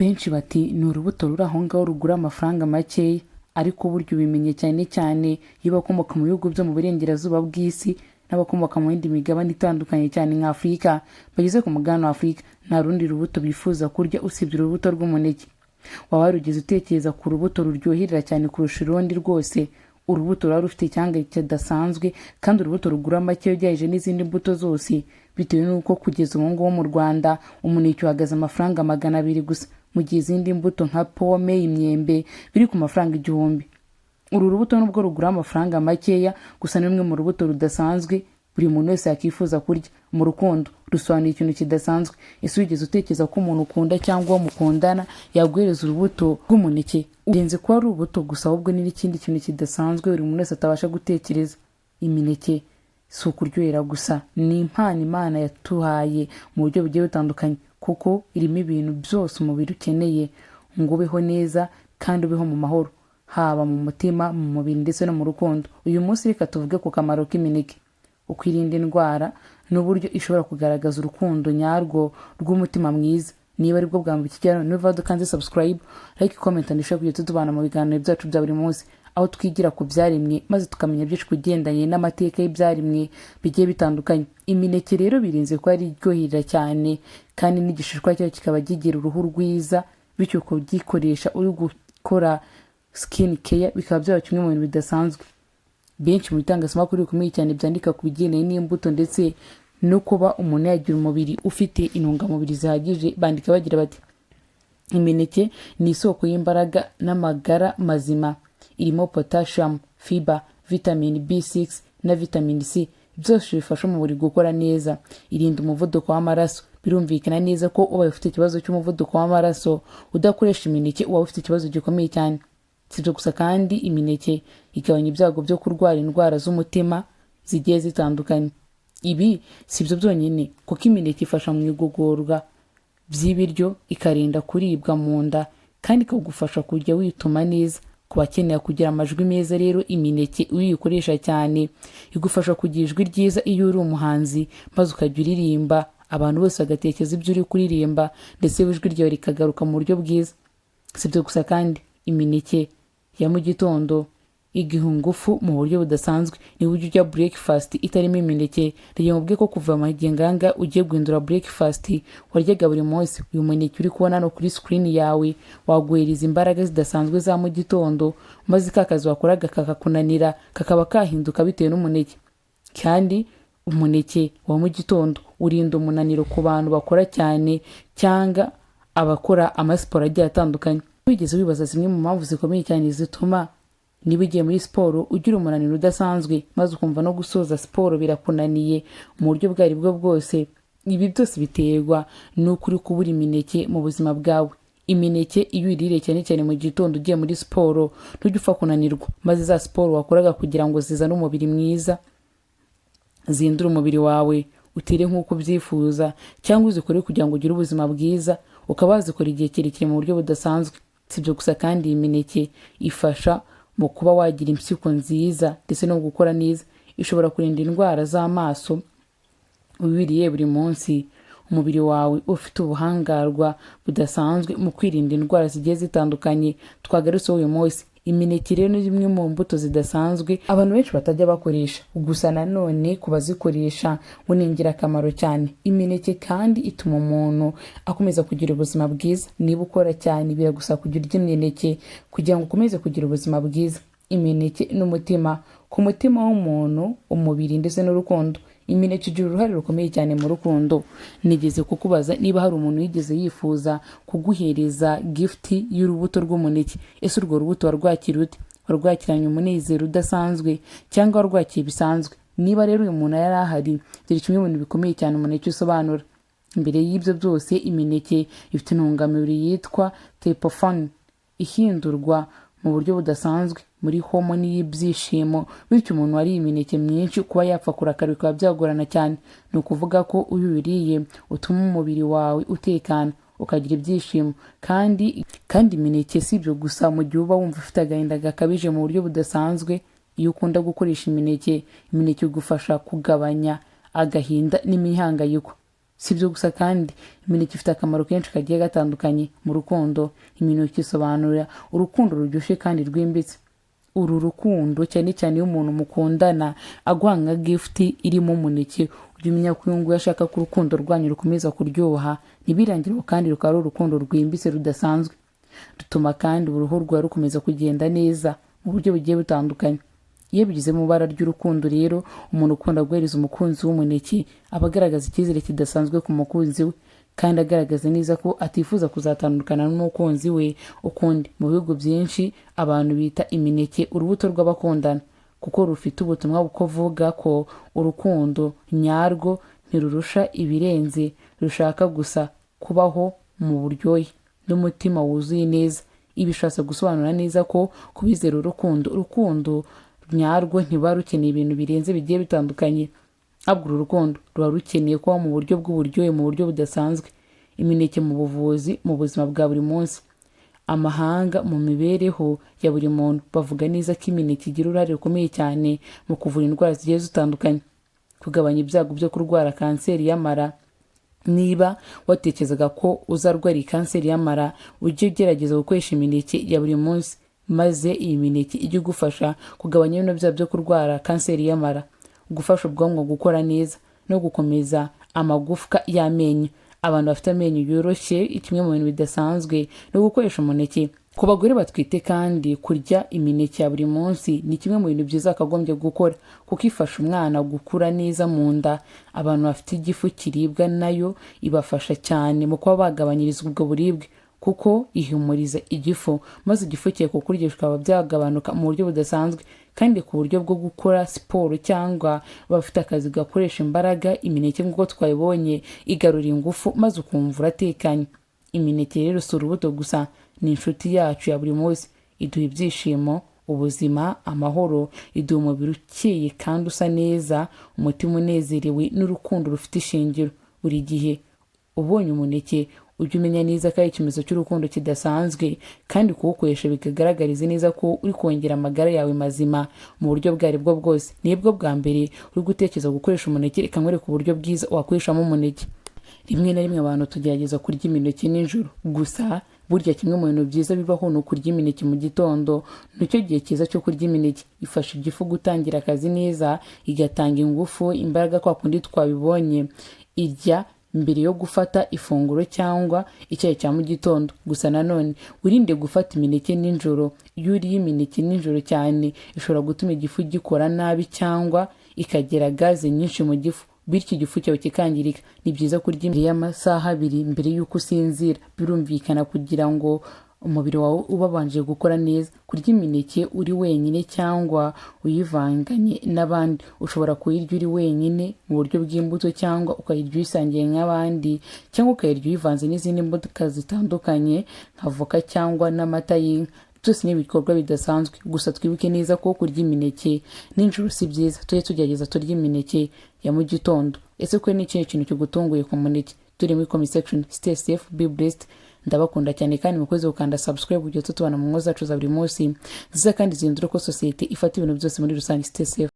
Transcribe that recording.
Benshi bati ni urubuto ruri aho ngaho rugura amafaranga makeya, ariko burya ubimenye cyane cyane iyo bakomoka mu bihugu byo mu burengerazuba bw'isi n'abakomoka mu yindi migabane itandukanye cyane nka Afurika. Bageze ku mugabane wa Afurika nta rundi rubuto bifuza kurya usibye urubuto rw'umuneke. Waba warugeze utekereza ku rubuto ruryoherera cyane kurusha urundi rwose? Urubuto ruba rufite icyanga kidasanzwe kandi urubuto rugura make ugereranyije n'izindi mbuto zose, bitewe n'uko kugeza ubu ngubu mu Rwanda umuneke uhagaze amafaranga 200 gusa, mu gihe izindi mbuto nka pome, imyembe biri ku mafaranga 1000. Uru rubuto nubwo rugura amafaranga makeya, gusa ni rumwe mu rubuto rudasanzwe buri muntu wese yakifuza kurya. Mu rukundo rusobanuye ikintu kidasanzwe. Ese wigeze utekereza ko umuntu ukunda cyangwa uwo mukundana yaguhereza urubuto rw'umuneke? Urenze kuba ari urubuto gusa, ahubwo ni n'ikindi kintu kidasanzwe buri muntu wese atabasha gutekereza. Imineke si ukuryohera gusa, ni impano Imana yatuhaye mu buryo bugiye butandukanye, kuko irimo ibintu byose umubiri ukeneye ngo ubeho neza kandi ubeho mu mahoro, haba mu mutima, mu mubiri ndetse no mu rukundo. Uyu munsi reka tuvuge ku kamaro k'imineke, uko irinda indwara n'uburyo ishobora kugaragaza urukundo nyarwo rw'umutima mwiza. Niba ari bwo bwa mbere ikigero, niba dukanze subscribe, like, comment and share kugira tubana mu biganiro byacu bya buri munsi, aho twigira ku byaremwe maze tukamenya byinshi kugendanye n'amateka y'ibyaremwe bigiye bitandukanye. Imineke rero birinze ko ari iryohera cyane, kandi n'igishishwa cyayo kikaba kigira uruhu rwiza, bityo kugikoresha uri gukora skin care bikaba byaba kimwe mu bintu bidasanzwe. Benshi mu bitangazamakuru bikomeye cyane byandika ku bigendanye n'imbuto ndetse no kuba umuntu yagira umubiri ufite intungamubiri zihagije, bandika bagira bati imineke ni isoko y'imbaraga n'amagara mazima, irimo potassium, fiber, vitamin B6 na vitamin C, byose bifasha umubiri gukora neza. Irinda umuvuduko w'amaraso. Birumvikana neza ko uba ufite ikibazo cy'umuvuduko w'amaraso udakoresha imineke uba ufite ikibazo gikomeye cyane. Sibyo gusa kandi imineke igabanya ibyago byo kurwara indwara z'umutima zigiye zitandukanye. Ibi sibyo byonyine, kuko imineke ifasha mu igogorwa by'ibiryo, ikarinda kuribwa mu nda, kandi ikagufasha kujya wituma neza. Ku bakeneye kugira amajwi meza rero, imineke uyikoresha cyane igufasha kugira ijwi ryiza iyo uri umuhanzi, maze ukajya uririmba abantu bose bagatekereza ibyo uri kuririmba, ndetse ijwi ryawe rikagaruka mu buryo bwiza. Sibyo gusa kandi imineke ya mu gitondo igiha ingufu mu buryo budasanzwe. Niba ujya urya breakfast itarimo imineke, rege mubwiye ko kuva amagenganga ugiye guhindura breakfast waryaga buri munsi. Uyu muneke uri kubona no kuri screen yawe waguhereza imbaraga zidasanzwe za mu gitondo, maze kakazi wakoraga kakakunanira kakaba kahinduka bitewe n'umuneke. Kandi umuneke wa mu gitondo urinda umunaniro ku bantu bakora cyane cyangwa abakora amasiporo agiye atandukanye. Wigeze wibaza zimwe mu mpamvu zikomeye cyane zituma niba ugiye muri siporo ugira umunaniro udasanzwe, maze ukumva no gusoza siporo birakunaniye mu buryo bwo aribwo bwose? Ibi byose biterwa n'uko uri kubura imineke mu buzima bwawe. Imineke iyo uyiriye cyane cyane mu gitondo ugiye muri siporo, ntujye upfa kunanirwa, maze za siporo wakoraga kugira ngo zizane umubiri mwiza, zihindure umubiri wawe utere nk'uko ubyifuza, cyangwa uzikore kugira ngo ugire ubuzima bwiza, ukaba wazikora igihe kirekire mu buryo budasanzwe. Sibyo gusa kandi iyi mineke ifasha mu kuba wagira impyiko nziza ndetse no gukora neza. Ishobora kurinda indwara z'amaso ubiriye buri munsi. Umubiri wawe ufite ubuhangarwa budasanzwe mu kwirinda indwara zigiye zitandukanye twagarutseho uyu munsi. Imineke rero ni zimwe mu mbuto zidasanzwe abantu benshi batajya bakoresha, gusa nanone ku bazikoresha ngo ni ingirakamaro cyane. Imineke kandi ituma umuntu akomeza kugira ubuzima bwiza. Niba ukora cyane biragusaba kujya urya imineke kugira ngo ukomeze kugira ubuzima bwiza. Imineke n'umutima, ku mutima w'umuntu, umubiri ndetse n'urukundo. Imineke igira uruhare rukomeye cyane mu rukundo. Nigeze kukubaza niba hari umuntu yigeze yifuza kuguhereza gift y'urubuto rw'umuneke. Ese urwo rubuto warwakira ute? Warwakiranye umunezero udasanzwe cyangwa warwakiye bisanzwe? Niba rero uyu muntu yari ahari, dore kimwe mu bintu bikomeye cyane umuneke usobanura. Imbere y'ibyo byose, imineke ifite intungamubiri yitwa tryptophan, ihindurwa mu buryo budasanzwe muri hormone y'ibyishimo, bityo umuntu wariye imineke myinshi kuba yapfa kurakara bikaba byagorana cyane. Ni ukuvuga ko iyo ubiriye utuma umubiri wawe utekana, ukagira ibyishimo. Kandi imineke si ibyo gusa, mu gihe uba wumva ufite agahinda gakabije mu buryo budasanzwe, iyo ukunda gukoresha imineke igufasha kugabanya agahinda n'imihangayiko. si ibyo gusa kandi imineke ifite akamaro kenshi kagiye gatandukanye mu rukundo. Imineke isobanura urukundo ruryoshye kandi rwimbitse. Uru rukundo cyane cyane iyo umuntu mukundana aguha nka gift irimo umuneke, ujya umenya ko uyu nguyu ashaka ko urukundo rwanyu rukomeza kuryoha, ntibirangire kandi rukaba ari urukundo rwimbitse rudasanzwe. Rutuma kandi uruhu rwawe rukomeza kugenda neza mu buryo bugiye butandukanye. Iyo bigize mu ibara ry'urukundo rero, umuntu ukunda guhereza umukunzi w'umuneke aba agaragaza icyizere kidasanzwe ku mukunzi we, kandi agaragaza neza ko atifuza kuzatandukana n'umukunzi we ukundi. Mu bihugu byinshi abantu bita imineke urubuto rw'abakundana, kuko rufite ubutumwa buvuga ko urukundo nyarwo ntirurusha ibirenze, rushaka gusa kubaho mu buryohe n'umutima wuzuye neza. Ibi bishatse gusobanura neza ko kubizera urukundo nyarwo ntiba rukeneye ibintu birenze bigiye bitandukanye, ahubwo uru rukundo ruba rukeneye kuba mu buryo bw'uburyohe, mu buryo budasanzwe. Imineke mu buvuzi, mu buzima bwa buri munsi, amahanga mu mibereho ya buri muntu bavuga neza ko imineke igira uruhare rukomeye cyane mu kuvura indwara zigiye zitandukanye, kugabanya ibyago byo kurwara kanseri y'amara. Niba watekerezaga ko uzarwara iyi kanseri y'amara, ujye ugerageza gukoresha imineke ya buri munsi, maze iyi mineke ijye igufasha kugabanya bino byaha byo kurwara kanseri y'amara, gufasha ubwonko gukora neza no gukomeza amagufwa y'amenyo. Abantu bafite amenyo yoroshye, kimwe mu bintu bidasanzwe no gukoresha umuneke. Ku bagore batwite kandi kurya imineke ya buri munsi ni kimwe mu bintu byiza akagombye gukora, kuko ifasha umwana gukura neza mu nda. Abantu bafite igifu kiribwa nayo ibafasha cyane mu kuba bagabanyirizwa ubwo buribwe, kuko ihumuriza igifu, maze igifu cye kukurya bikaba byagabanuka mu buryo budasanzwe. Kandi ku buryo bwo gukora siporo cyangwa bafite akazi gakoresha imbaraga, imineke nk'uko twabibonye igarura ingufu maze ukumva uratekanye. Imineke rero si urubuto gusa, ni inshuti yacu ya buri munsi. Iduha ibyishimo, ubuzima, amahoro, iduha umubiri ukeye kandi usa neza, umutima unezerewe n'urukundo rufite ishingiro. Buri gihe ubonye umuneke ujye umenya neza ko ari ikimenyetso cy'urukundo kidasanzwe, kandi kuwukoresha bikagaragariza neza ko uri kongera amagara yawe mazima mu buryo bwo aribwo bwose. Nibwo bwa mbere uri gutekereza gukoresha umuneke, reka nkwereke uburyo bwiza wakoreshamo umuneke. Rimwe na rimwe abantu tugerageza kurya imineke nijoro, gusa burya kimwe mu bintu byiza bibaho ni ukurya imineke mu gitondo. Nicyo gihe cyiza cyo kurya imineke, ifasha igifu gutangira akazi neza, igatanga ingufu, imbaraga kwa kundi twabibonye. Irya mbere yo gufata ifunguro cyangwa icyayi cya mu gitondo. Gusa nanone wirinde gufata imineke nijoro. Iyo uriye imineke nijoro cyane ishobora gutuma igifu gikora nabi cyangwa ikagera gaze nyinshi mu gifu, bityo igifu cyawe kikangirika. Ni byiza kurya imbere y'amasaha 2 mbere y'uko usinzira, birumvikana, kugira ngo umubiri wawe ubabanje gukora neza. Kurya imineke uri wenyine cyangwa uyivanganye n'abandi. Ushobora kuyirya uri wenyine mu buryo bw'imbuto, cyangwa ukayirya uyisangiye nk'abandi, cyangwa ukayirya uyivanze n'izindi mbuto zitandukanye nka voka cyangwa n'amata y'inka. Byose ni ibikorwa bidasanzwe. Gusa twibuke neza ko kurya imineke nijoro si byiza. Tujye tugerageza turya imineke ya mu gitondo. Ese ko ni ikintu kigutunguye ku muneke? Turi muri comment section. Stay safe, be blessed. Ndabakunda cyane kandi mukoze gukanda subscribe kugira tutubana mu nkuru zacu za buri munsi, ziza kandi zihindura ko society ifata ibintu byose muri rusange. Stay safe.